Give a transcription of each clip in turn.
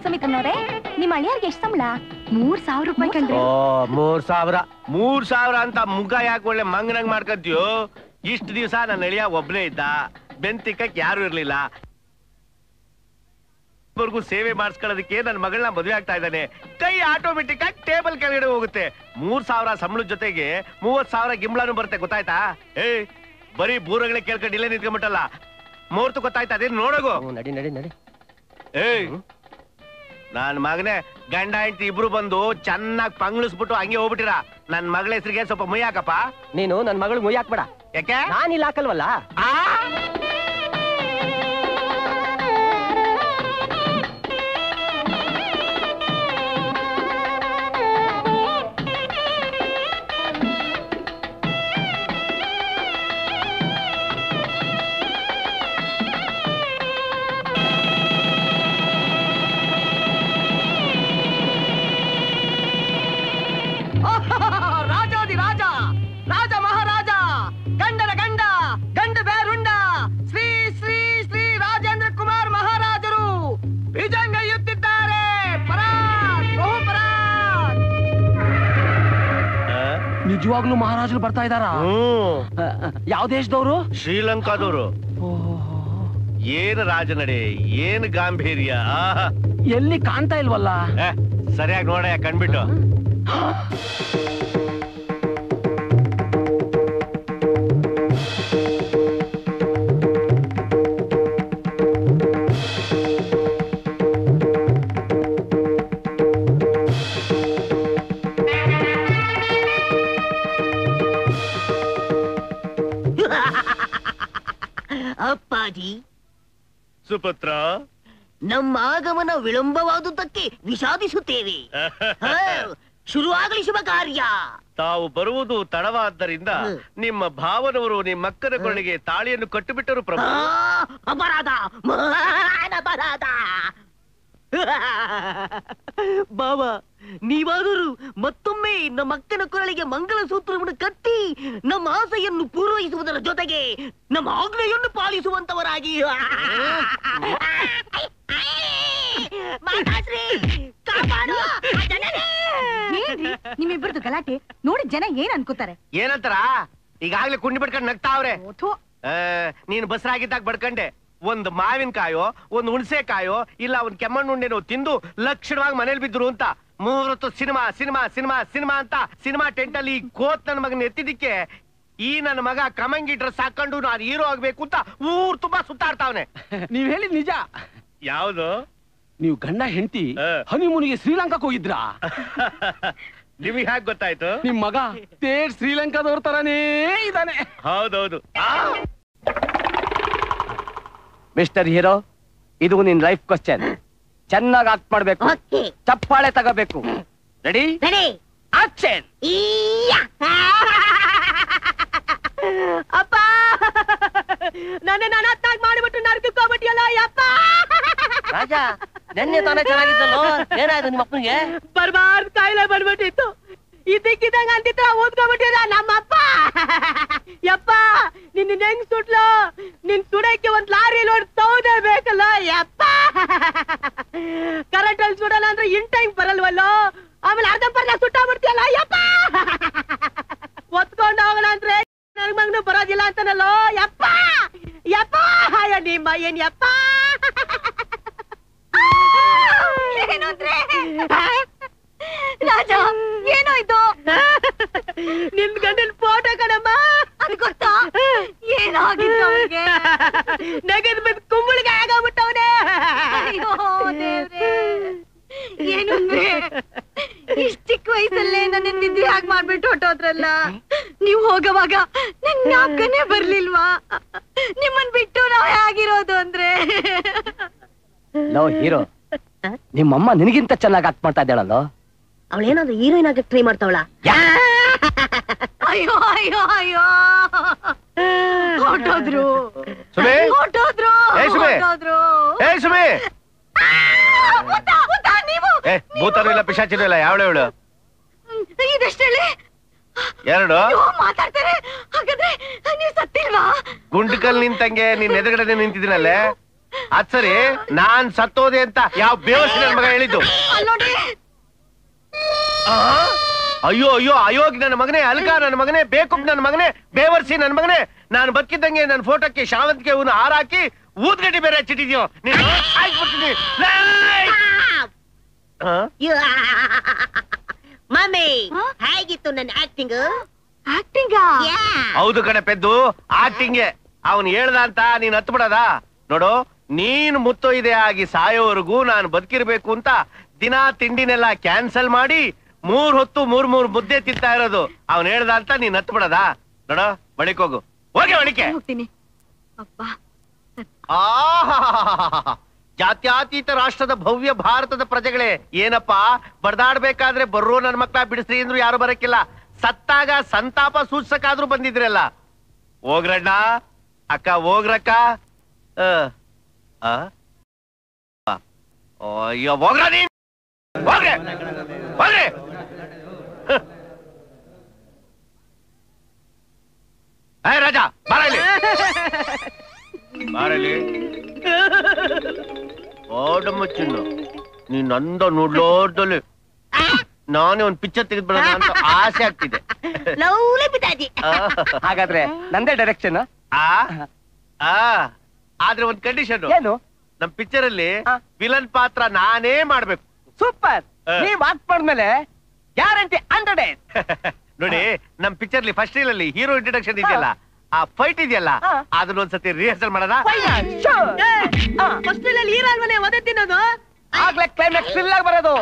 ಸುಮಿತ್ರನವ್ರೆ, ನಿಮ್ ಅಳಿಯರ್ಗೆ ಎಷ್ಟು ಸಂಬಳ? 3,000 ರೂಪಾಯಿ ಕಂಡ್ರಿ. 3,000 ಅಂತ ಮುಖ ಯಾಕೆ ಒಳ್ಳೆ ಮಂಗನಂಗ್ ಮಾಡ್ಕಂತೀಯೋ? ಇಷ್ಟು ದಿವಸ ನನ್ನ ಅಳಿಯ ಒಬ್ನೇ ಇದ್ದ, ಬೆಂತಿಕ್ಕಕ್ ಯಾರು ಇರ್ಲಿಲ್ಲ. ಸೇವೆ ಮಾಡಿಸ್ಕೊಳ್ಳೋದಕ್ಕೆ ನನ್ನ ಮಗಳನ್ನ ಮದುವೆ ಆಗ್ತಾ ಇದ್ದಾನೆ. ಕೈ ಆಟೋಮೆಟಿಕ್ ಆಗಿ ಟೇಬಲ್ ಕೆಳಗಡೆ ಹೋಗುತ್ತೆ. 3,000 ಸಂಬಳದ ಜೊತೆಗೆ 30,000 ಗಿಂಬಳನು ಬರುತ್ತೆ, ಗೊತ್ತಾಯ್ತಾ? ಬರೀ ಬೂರಗಳೇ ಕೇಳ್ಕೊಂಡು ಇಲ್ಲೇ ನಿಂತ್ಕೊಂಡ್ಬಿಟ್ಟಲ್ಲ, ಮುಹೂರ್ತ ಗೊತ್ತಾಯ್ತಾ? ಅದೇನು ನೋಡೋಗು. ನಡಿ ನಡಿ ನಡಿ. ನನ್ ಮಗನೇ, ಗಂಡ ಹೆಂಡತಿ ಇಬ್ರು ಬಂದು ಚೆನ್ನಾಗಿ ಪಂಗ್ಳಿಸ್ಬಿಟ್ಟು ಹಂಗೆ ಹೋಗ್ಬಿಟ್ಟಿರ. ನನ್ ಮಗಳ ಹೆಸರಿಗೆ ಸ್ವಲ್ಪ ಮುಯ್ ಹಾಕಪ್ಪ. ನೀನು ನನ್ ಮಗಳು ಮುಯ್ ಹಾಕ್ಬೇಡ. ಯಾಕೆ? ನಾನು ಇಲ್ಲಿ ಹಾಕಲ್ವಲ್ಲ. ನಿಜವಾಗ್ಲೂ ಮಹಾರಾಜರು ಬರ್ತಾ ಇದ್ದಾರಾ? ಯಾವ ದೇಶದವರು? ಶ್ರೀಲಂಕಾದವರು. ಏನು ರಾಜನಡೆ, ಏನು ಗಾಂಭೀರ್ಯ! ಎಲ್ಲಿ ಕಾಣ್ತಾ ಇಲ್ವಲ್ಲ? ಸರಿಯಾಗಿ ನೋಡ ಕಣ್ಬಿಟ್ಟು. ಅಪ್ಪಾಜಿ, ಸುಪುತ್ರ, ನಮ್ಮ ಆಗಮನ ವಿಳಂಬವಾದುದಕ್ಕೆ ವಿಷಾದಿಸುತ್ತೇವೆ. ಶುರುವಾಗಲಿ ಶುಭ ಕಾರ್ಯ. ತಾವು ಬರುವುದು ತಡವಾದ್ದರಿಂದ ನಿಮ್ಮ ಭಾವನವರು ನಿಮ್ಮ ಅಕ್ಕನ ಕೊರಳಿಗೆ ತಾಳಿಯನ್ನು ಕಟ್ಟಿಬಿಟ್ಟರು ಪ್ರಭು. ಅಪರಾಧ, ಮಹಾನ್ ಅಪರಾಧ. ಬಾಬಾ, ನೀವಾದರೂ ಮತ್ತೊಮ್ಮೆ ನಮ್ಮ ಅಕ್ಕನ ಕೊರಳಿಗೆ ಮಂಗಲಸೂತ್ರವನ್ನು ಕಟ್ಟಿ ನಮ್ಮ ಆಸೆಯನ್ನು ಪೂರೈಸುವುದರ ಜೊತೆಗೆ ನಮ್ಮ ಆಜ್ಞೆಯನ್ನು ಪಾಲಿಸುವಂತವರಾಗಿ. ನಿಮ್ಮಿಬ್ಬರದು ಗಲಾಟೆ ನೋಡಿ ಜನ ಏನ್ ಅನ್ಕೋತಾರೆ? ಏನಂತಾರ? ಈಗಾಗ್ಲೇ ಕುಂಡಿ ಬಿಡ್ಕೊಂಡು ನಗ್ತಾವ್ರೆ. ನೀನು ಬಸರಾಗಿದ್ದಾಗ ಬಡ್ಕಂಡೆ ಒಂದು ಮಾವಿನಕಾಯೋ, ಒಂದು ಹುಣಸೆಕಾಯೋ, ಇಲ್ಲ ಒಂದು ಕೆಮ್ಮಣ್ಣುಂಡೆನೋ ತಿಂದು ಲಕ್ಷಣವಾಗಿ ಮನೇಲಿ ಬಿದ್ರು ಅಂತ 3 ಸಿನಿಮಾ ಸಿನಿಮಾ ಸಿನಿಮಾ ಸಿನಿಮಾ ಅಂತ ಸಿನಿಮಾ ಟೆಂಟ್ ಅಲ್ಲಿ ಕೋತ್ ನನ್ನ ಮಗನ ಎತ್ತಿದಿಕ್ಕೆ ಈ ನನ್ನ ಮಗ ಕಮಂಗಿ ಡ್ರೆಸ್ ಹಾಕೊಂಡು ನಾನು ಹೀರೋ ಆಗ್ಬೇಕು ಅಂತ ಊರ್ ತುಂಬಾ ಸುತ್ತಾಡ್ತಾವನೆ. ನೀವ್ ಹೇಳಿದ್ ನಿಜ. ಯಾವ್ದು? ನೀವು ಗಂಡ ಹೆಂಡತಿ ಹನಿಮೂನಿಗೆ ಶ್ರೀಲಂಕಾಕ್ ಹೋಗಿದ್ರಾ? ನಿಮಗೆ ಹೇಗೆ ಗೊತ್ತಾಯ್ತು? ನಿಮ್ ಮಗ ತೇರ್ ಶ್ರೀಲಂಕಾದವ್ರ ತರಾನೇ ಇದ್ದಾನೆ. ಹೌದೌದು. ಮಿಸ್ಟರ್ ಹೀರೋ, ಇದು ನಿನ್ ಲೈಫ್ ಕ್ವಶನ್. ಚೆನ್ನಾಗಿ ಆಕ್ಟ್ ಮಾಡ್ಬೇಕು, ಚಪ್ಪಾಳೆ ತಗೋಬೇಕು. ರೆಡಿ? ಆಕ್ಷನ್. ಅಪ್ಪ, ನನ್ನ ಅತ್ತಾಗ ಮಾಡಿಬಿಟ್ಟು ನರ್ಕಿಸ್ಕೋಬಿಟ್ಟಿಯಲ್ಲ ಯಪ್ಪ. ರಾಜ, ನೆನ್ನೆ ತಾನೇ ಚೆನ್ನಾಗಿದ್ದಲ್ಲೋ, ಏನಾಯ್ತು ನಿಮ್ಮ ಅಪ್ಪನಿಗೆ? ಬರ್ಬಾರ್ದು ಕಾಯಿಲೆ ಬಂದ್ಬಿಟ್ಟಿತ್ತು. ಇದಕ್ಕಿದಂಗ ಅಂತಿದ್ರ ಓದ್ಕೊಂಡ್ಬಿಟ್ಟಿರ ನಮ್ಮಪ್ಪ. ಯಪ್ಪ, ನಿನ್ನ ಹೆಂಗ್ ಸುಟ್ಲು? ನಿನ್ ಸುಡಕ್ಕೆ ಒಂದ್ ಲಾರಿ ಲೋಡ್ ತೌದೇ ಬೇಕಲ್ಲ ಯಪ್ಪ. ಕರೆಂಟ್ ಅಲ್ಲಿ ಸುಡಲ್ಲ ಅಂದ್ರೆ ಇನ್ ಟೈಮ್ ಬರಲ್ವಲ್ಲೋ, ಆಮೇಲೆ ಅರ್ಧಂಬರ್ಧ ಸುಟ್ಟಾಗ್ಬಿಡ್ತೀಯಲ್ಲ ಯಪ್ಪ. ಒತ್ಕೊಂಡು ಹೋಗೋಣ ಅಂದ್ರೆ ನನ್ ಮಗನು ಬರೋದಿಲ್ಲ ಅಂತನಲ್ಲೋ ಯಪ್ಪ. ಯಪ್ಪ, ನಿಮ್ಮ ಏನ್ ಯಪ್ಪ? ರಾಜ, ಏನೋ ಇದು? ನಿಮ್ ಗಂಡನ್ ಫೋಟೋ ಕಣಮ್ಮ. ಅದು ಗೊತ್ತಾ? ಏನಾಗಿತ್ತು ಅವ್ರಿಗೆ? ನಗದ್ ಬಂದ್ ಕುಂಬಳಿಗೆ ಆಗೋಗ್ಬಿಟ್ಟವನೇ. ಏನು ಇಷ್ಟ ಚಿಕ್ಕ ವಯಸ್ಸಲ್ಲೇ ನನ್ನ ನಿದ್ರೆ ಹಾಗೆ ಮಾಡ್ಬಿಟ್ಟು ಹೊಟ್ಟೋದ್ರಲ್ಲ. ನೀವ್ ಹೋಗವಾಗ ನನ್ ಜ್ಞಾಪಕನೇ ಬರ್ಲಿಲ್ವಾ? ನಿಮ್ಮನ್ ಬಿಟ್ಟು ನಾವ್ ಹೇಗಿರೋದು ಅಂದ್ರೆ? ಲೋ ಹೀರೋ, ನಿಮ್ಮಮ್ಮ ನಿನಗಿಂತ ಚೆನ್ನಾಗಿ ಆಕ್ಟ್ ಮಾಡ್ತಾ ಇದ್ದಾಳಲ್ಲೋ. ಅವಳೇನಾದ್ರು ಹೀರೋಯಿನ್ ಆಗಿ ಟ್ರೈ ಮಾಡ್ತಾವಳ? ಅಯ್ಯೋ ಅಯ್ಯೋ ಅಯ್ಯೋ, ಹೊಟ್ಟೋದ್ರು ಹೊಟ್ಟೋದ್ರು ಹೊಟ್ಟೋದ್ರು. ಭೂತನೂ ಇಲ್ಲ, ಪಿಶಾಚಿನೂ ಇಲ್ಲ. ಯಾವಳು? ಇದೆಷ್ಟೇಳಿ? 2. ಮಾತಾಡ್ತಾರೆ. ಹಾಗಾದ್ರೆ ನೀವ್ ಸತ್ತಿಲ್ವಾ? ಗುಂಡ್ಕಲ್ ನಿಂತಂಗೆ ನೀನ್ ಎದುರುಗಡೆ ನಿಂತಿದ್ದೀನಲ್ಲೇ. ಅದ್ ಸರಿ ನಾನ್ ಸತ್ತೋದೆ ಅಂತ ಯಾವ ಬೇವರ್ಸಿ ನನ್ ಮಗ ಹೇಳಿದ್ದು? ಅಯ್ಯೋ ಅಯ್ಯೋ ಅಯೋಗ್ ನನ್ನ ಮಗನೇ, ಅಲ್ಕ ನನ್ನ ಮಗನೇ, ಬೇಕುಬ್ ನನ್ನ ಮಗನೇ, ಬೇವರ್ಸಿ ನನ್ನ ಮಗನೇ, ನಾನು ಬದುಕಿದ್ದಂಗೆ ನನ್ನ ಫೋಟೋಕ್ಕೆ ಶಾವಂತಿಗೆ ಹೂನ ಹಾರ ಹಾಕಿ ಊದ್ಗಡ್ಡಿ ಬೇರೆ ಹಚ್ಚಿಟ್ಟಿದ್ಯೋ ನೀನು. ಮಮ್ಮಿ ಹೇಗಿತ್ತು ನನ್ನ ಆಕ್ಟಿಂಗ್? ಆಕ್ಟಿಂಗ್ ಹೌದು ಕಣೆ ಪೆದ್ದು, ಆಕ್ಟಿಂಗ್ಗೆ. ಅವನ್ ಹೇಳ್ದ ಅಂತ ನೀನ್ ಹತ್ ಬಿಡದ ನೋಡು. ನೀನ್ ಮುತ್ತೊಯ್ದೆ ಆಗಿ ಸಾಯೋವರೆಗೂ ನಾನು ಬದುಕಿರ್ಬೇಕು ಅಂತ ದಿನಾ ತಿಂಡಿನೆಲ್ಲ ಕ್ಯಾನ್ಸಲ್ ಮಾಡಿ 3 ಹೊತ್ತು 3 ಮುದ್ದೆ ತಿಂತಾ ಇರೋದು. ಅವನ್ ಹೇಳ್ದ ಅಂತ ನೀನ್ ಹತ್ ಬಿಡದ ನೋಡು. ಬಳಿಕ್ ಹೋಗು, ಹೋಗಿ ಬಳಿಕೆ. ಹೋಗ್ತೀನಿ ಅಪ್ಪ. ಜಾತ್ಯಾತೀತ ರಾಷ್ಟ್ರದ ಭವ್ಯ ಭಾರತದ ಪ್ರಜೆಗಳೇ, ಏನಪ್ಪಾ ಬಡ್ದಾಡ್ಬೇಕಾದ್ರೆ ಬರ್ರೋ ನನ್ ಮಕ್ಳ ಬಿಡಿಸ್ರಿ ಅಂದ್ರು ಯಾರು ಬರಕ್ಕಿಲ್ಲ. ಸತ್ತಾಗ ಸಂತಾಪ ಸೂಚಕಾದ್ರೂ ಬಂದಿದ್ರಲ್ಲ. ಹೋಗ್ರಣ್ಣ, ಅಕ್ಕ ಹೋಗ್ರಕ್ಕ. ಅಯ್ಯೋ ಹೋಗ್ರ ನೀನ್, ಹೋಗ್ರೆ ಹೋಗ್ರಿ. ರಾಜ ಬಾರಲ್ಲಿ ಬಾರಲ್ಲಿ. ಓಡಮ್ಮಚ್ಚಿನ್ನು ನೀನ್ ನಂದ ನೋಡ್ಲೋರ್ದಲ್ಲಿ ನಾನೇ ಒಂದ್ ಪಿಕ್ಚರ್ ತೆಗೆದ್ಬಿಡೋಣ ಅಂತ ಆಸೆ ಆಗ್ತಿದೆ. ಹಾಗಾದ್ರೆ ನಂದೇ ಡೈರೆಕ್ಷನ್. ಆದ್ರೆ ಒಂದ್ ಕಂಡೀಷನ್. ಏನು? ನಮ್ ಪಿಕ್ಚರ್ ಅಲ್ಲಿ ವಿಲನ್ ಪಾತ್ರ ನಾನೇ ಮಾಡ್ಬೇಕು. ಸೂಪರ್. ನೀವ್ ಆಕ್ಟ್ ಮಾಡಿದ್ಮೇಲೆ ಗ್ಯಾರಂಟಿ 100 days. ನೋಡಿ, ನಮ್ ಪಿಕ್ಚರ್ ಅಲ್ಲಿ ಫಸ್ಟ್ ರೀಲ್ ಅಲ್ಲಿ ಹೀರೋ ಇಂಟ್ರಡಕ್ಷನ್ ಇದೆಯಲ್ಲ, ಆ ಫೈಟ್ ಇದೆಯಲ್ಲ, ಅದನ್ನ ಒಂದ್ಸತಿ ರಿಹರ್ಸಲ್ ಮಾಡೋಣ. ಫಸ್ಟ್ ಅಲ್ಲಿ ಹೀರೋ ಅಲ್ವನೇ ಒದೆ ತಿನ್ನೋದು, ಆಗ್ಲೇ ಕ್ಲೈಮ್ಯಾಕ್ಸ್ ಫಿಲ್ ಆಗಿ ಬರೋದು.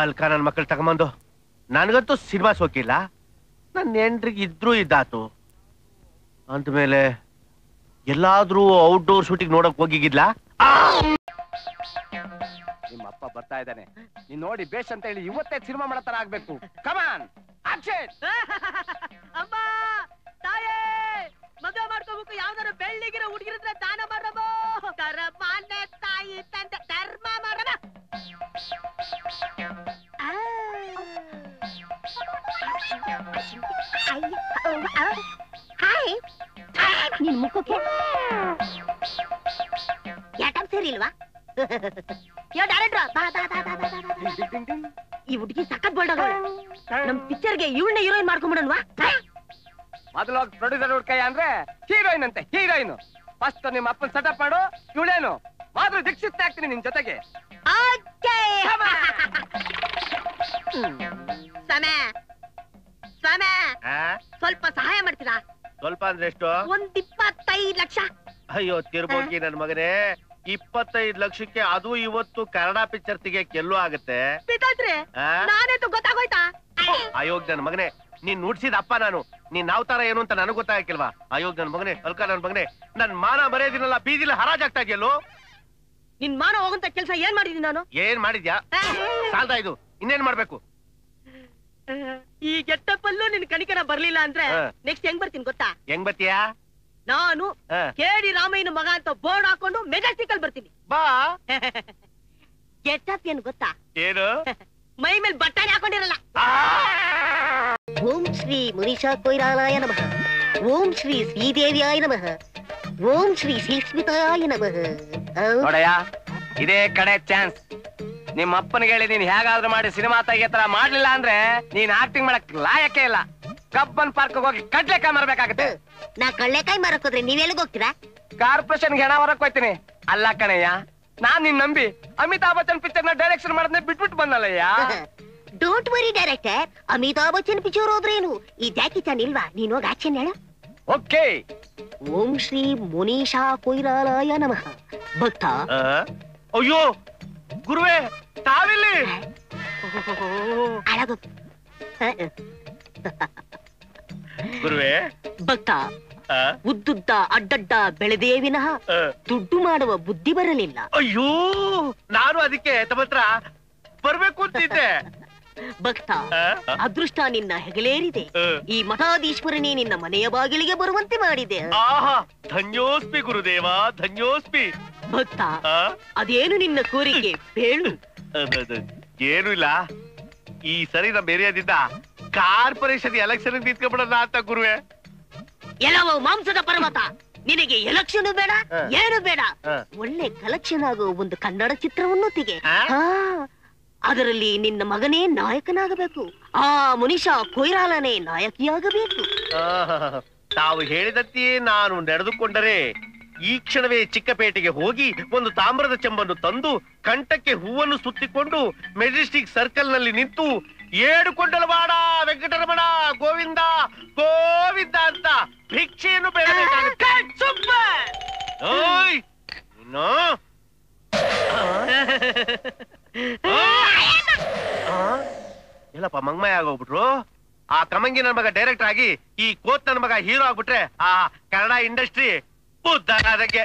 ಅಲ್ಕ ನನ್ ಮಕ್ಕಳು ತಗೊಂಬಂದು ನನ್ಗಂತೂ ಸಿನಿಮಾ ಸೋಕಿಲ್ಲ. ನನ್ ಹೆಂಡ್ರಿಗೆ ಇದ್ರು ಇದ್ದಾತು ಅಂದ್ಮೇಲೆ ಎಲ್ಲಾದ್ರೂ ಔಟ್ಡೋರ್ ಶೂಟಿಂಗ್ ನೋಡಕ್ ಹೋಗಿಗಿದ್ಲ. ನಿಮ್ಮ ಅಪ್ಪ ಬರ್ತಾ ಇದ್ದಾನೆ, ನೀನ್ ನೋಡಿ ಬೇಷ್ ಅಂತ ಹೇಳಿ ಇವತ್ತೇ ಸಿನಿಮಾ ಮಾಡೋ ತರ ಆಗ್ಬೇಕು. ಕಮಾನ್ ಆಕ್ಷನ್. ಅಮ್ಮ ತಾಯೇ, ಮದುವೆ ಮಾಡ್ಕೋಬೇಕು, ಯಾವ್ದಾರು ಬೆಳ್ಳಿಗಿರೋ ಹುಡುಗಿರಿದ್ರೆ ದಾನ ಮಾಡಮ್ಮ. ಧರ್ಮನೇ ತಾಯಿ ತಂದೆ, ಧರ್ಮ ಮಾಡಮ್ಮ. ನಿನ್ ಮುಖಕ್ಕೆ ಯಾಟಮ್ ಸೇರಿ ಇಲ್ವಾ? ಈ ಹುಡುಗಿ ಸಖತ್ ಬೋಲ್ಡ್ ಆಗ ನಮ್ ಪಿಕ್ಚರ್ಗೆ ಇವಳನ್ನ ಹೀರೋಯಿನ್ ಮಾಡ್ಕೊಂಡ್ಬಿಡನ್ವಾ? ಮೊದಲು ಪ್ರೊಡ್ಯೂಸರ್ ಹುಡ್ಕಯ್ಯ ಅಂದ್ರೆ ಹೀರೋಯಿನ್ ಅಂತೆ, ಹೀರೋಯಿನ್. ಫಸ್ಟ್ ನಿಮ್ಮ ಅಪ್ಪನ್ ಸೆಟಪ್ ಮಾಡು, ಇವಳೇನು ಮಾತ್ರ ದೀಕ್ಷಿತ ಆಗ್ತೀನಿ ನಿನ್ ಜೊತೆಗೆ. ಸ್ವಲ್ಪ ಸಹಾಯ ಮಾಡ್ತೀರಾ? ಸ್ವಲ್ಪ ಅಂದ್ರೆ ಎಷ್ಟು? ಒಂದ್ 25 ಲಕ್ಷ. ಅಯ್ಯೋ ತಿರ್ಬೋಗಿ ನನ್ ಮಗನೇ, 25 ಲಕ್ಷಕ್ಕೆ ಅದು ಇವತ್ತು ಕನ್ನಡ ಪಿಕ್ಚರ್ ತೆಗಿಯಕ್ಕೆ ಎಲ್ಲೂ ಆಗುತ್ತೆ? ನಾನೇತು ಗೊತ್ತಾಗೋಯ್ತಾ? ಅಯೋಗ್ ನನ್ ಮಗನೇ, ನೀನ್ ನುಡ್ಸಿದ ಅಪ್ಪ ನಾನು. ನೀನ್ ನಾವ್ತಾರ ಏನು ಅಂತ ನನಗ್ ಗೊತ್ತಾಗಕ್ಕಿಲ್ವಾ? ಅಯೋಗ್ ನನ್ ಮಗನೇ, ಅಲ್ಕ ನನ್ ಮಗನೇ, ನನ್ ಮಾನ ಮರ್ಯಾದಿನಲ್ಲ ಬೀದಿಲಿ ಹರಾಜಾಗ್ತಾ ಇದೆಯಲ್ಲೋ. ನಿನ್ ಮಾನ ಹೋಗಂತ ಕೆಲ್ಸ ಏನ್ ಮಾಡಿದೀನಿ ನಾನು? ಏನ್ ಮಾಡಿದ್ಯಾ? ಸಾಲ್ದ ಇದು, ಇನ್ನೇನ್ ಮಾಡ್ಬೇಕು? ಈ ಗೆಟ್ಟಪ್ಪಲ್ಲೂ ನಿನ್ ಕಣಿಕರ ಬರ್ಲಿಲ್ಲ ಅಂದ್ರೆ ನೆಕ್ಸ್ಟ್ ಹೆಂಗ್ ಬರ್ತೀನಿ ಗೊತ್ತಾ? ಹೆಂಗ್ ಬತ್ತೀಯಾ? ನಾನು ಕೇಡಿ ರಾಮಯ್ಯನ ಮಗ ಅಂತ ಬೋರ್ಡ್ ಹಾಕೊಂಡು ಮೆಜೆಸ್ಟಿಕ್ ಅಲ್ಲಿ ಬರ್ತೀನಿ. ಬಾ. ಗೆಟ್ಟಪ್ ಏನ್ ಗೊತ್ತಾ? ಏನು? ಮೈ ಮೇಲೆ ಬಟ್ಟೆ ಹಾಕೊಂಡಿರಲ್ಲ. ಓಂ ಶ್ರೀ ಮುನೀಶಾ ಕೊಯ್ರಾಲಾಯ ನಮಃ, ಓಂ ಶ್ರೀ ಶ್ರೀದೇವಿಯಾಯ ನಮಃ, ಓಂ ಶ್ರೀ ಶ್ರೀಸ್ಮಿತಾಯ ನಮಃ. ನೋಡಯ್ಯ, ಇದೇ ಕಡೆ ಚಾನ್ಸ್. ನಿಮ್ಮ ಅಪ್ಪನಿಗೆ ಹೇಳಿ ನೀನ್ ಹೇಗಾದ್ರೂ ಮಾಡಿ ಸಿನಿಮಾ ತೆಗಿಯೋ ತರ ಮಾಡ್ಲಿಲ್ಲ ಅಂದ್ರೆ ನೀನ್ ಆಕ್ಟಿಂಗ್ ಮಾಡಕ್ ಲಾಯಕ್ಕೆ ಇಲ್ಲ. ಕಬ್ಬನ್ ಪಾರ್ಕ್ ಹೋಗಿ ಕಡ್ಲೆಕಾಯಿ ಮಾರ್ಬೇಕಾಗತ್ತೆ. ನಾ ಕಡ್ಲೆಕಾಯಿ ಮಾರಕ್ ಹೋದ್ರೆ ನೀವೆಲ್ಲಿಗೆ ಹೋಗ್ತೀರಾ? ಕಾರ್ಪೊರೇಷನ್ ಹೆಣ ಹೊರಕ್ ಹೋಯ್ತೀನಿ. ಅಲ್ಲ ಕಣಯ್ಯ, ನಾನ್ ನಿನ್ ನಂಬಿ ಅಮಿತಾಬ್ ಬಚ್ಚನ್ ಪಿಕ್ಚರ್ ನ ಡೈರೆಕ್ಷನ್ ಮಾಡದ್ನೆ ಬಿಟ್ಬಿಟ್ಟು ಬಂದಲ್ಲಯ್ಯ. Don't worry director, Amitabh Bachchan picture ಹೋದ್ರೇನು, ಈ ಜಾಕಿ ಚಾನ್ ಇಲ್ವಾ? ನೀನ್ ಹೋಗಿ ಆಕ್ಷನ್ ಹೇಳ. ಓಕೆ. ಓಂ ಶ್ರೀ ಮುನೀಶಾ ಕೊಯ್ರಾಲಾಯ ನಮಃ. ಭಕ್ತ. ಅಯ್ಯೋ ಗುರುವೇ, ತಾವಿಲ್ಲಿ? ಗುರುವೇ. ಭಕ್ತ, ಉದ್ದುದ್ದ ಅಡ್ಡಡ್ಡ ಬೆಳೆದೇ ವಿನಃ ದುಡ್ಡು ಮಾಡುವ ಬುದ್ಧಿ ಬರಲಿಲ್ಲ. ಅಯ್ಯೋ, ನಾನು ಅದಕ್ಕೆ ತಮ್ಮತ್ರ ಬರ್ಬೇಕು ಅಂತಿದ್ದೆ. ಭಕ್ತ, ಅದೃಷ್ಟ ನಿನ್ನ ಹೆಗಲೇರಿದೆ. ಈ ಮಠಾಧೀಶ್ವರನೇ ನಿನ್ನ ಮನೆಯ ಬಾಗಿಲಿಗೆ ಬರುವಂತೆ ಮಾಡಿದೆ. ಆಹಾ, ಧನ್ಯೋಸ್ಮಿ ಗುರುದೇವ, ಧನ್ಯೋಸ್ಮಿ. ಭಕ್ತ, ಅದೇನು ನಿನ್ನ ಕೋರಿಕೆ ಹೇಳು. ಏನು ಇಲ್ಲ, ಈ ಸರಿ ನಮ್ಮ ಏರಿಯಾದಿಂದ ಕಾರ್ಪೊರೇಷನ್ ಎಲೆಕ್ಷನ್ ನಿಂತ್ಕೊಂಡ್ಬಿಡೋಣ ಅಂತ ಗುರುವೆ. ಎಲ್ಲವೋ ಮಾಂಸದ ಪರ್ವತ, ನಿನಗೆ ಎಲೆಕ್ಷನ್ ಬೇಡ, ಏನು ಬೇಡ. ಒಳ್ಳೆ ಕಲೆಕ್ಷನ್ ಆಗೋ ಒಂದು ಕನ್ನಡ ಚಿತ್ರವನ್ನು ತೆಗೆ. ಅದರಲ್ಲಿ ನಿನ್ನ ಮಗನೇ ನಾಯಕನಾಗಬೇಕು, ಆ ಮುನಿಷಾ ಕೊಯ್ರಾಲನೇ ನಾಯಕಿಯಾಗಬೇಕು. ತಾವು ಹೇಳಿದಂತೆಯೇ ನಾನು ನಡೆದುಕೊಂಡರೆ ಈ ಕ್ಷಣವೇ ಚಿಕ್ಕಪೇಟೆಗೆ ಹೋಗಿ ಒಂದು ತಾಮ್ರದ ಚೆಂಬನ್ನು ತಂದು ಕಂಠಕ್ಕೆ ಹೂವನ್ನು ಸುತ್ತಿಕೊಂಡು ಮೆಜೆಸ್ಟಿಕ್ ಸರ್ಕಲ್ ನಲ್ಲಿ ನಿಂತು ಏಡುಕೊಂಡಲವಾಡ ವೆಂಕಟರಮಣ ಗೋವಿಂದ ಗೋವಿಂದ ಅಂತ ಭಿಕ್ಷೆಯನ್ನು ಬೇಡಬೇಕಾಗುತ್ತೆ. ಓಯ್ ಇನ್ನು ಎಲ್ಲಪ್ಪ ಮಂಗಮಯ ಆಗೋಗ್ಬಿಟ್ರು. ಆ ಕಮಂಗಿ ನನ್ ಮಗ ಡೈರೆಕ್ಟರ್ ಆಗಿ ಈ ಕೋತ್ ನನ್ ಮಗ ಹೀರೋ ಆಗ್ಬಿಟ್ರೆ ಆ ಕನ್ನಡ ಇಂಡಸ್ಟ್ರಿ ಉದ್ದಾರ ಅದಕ್ಕೆ.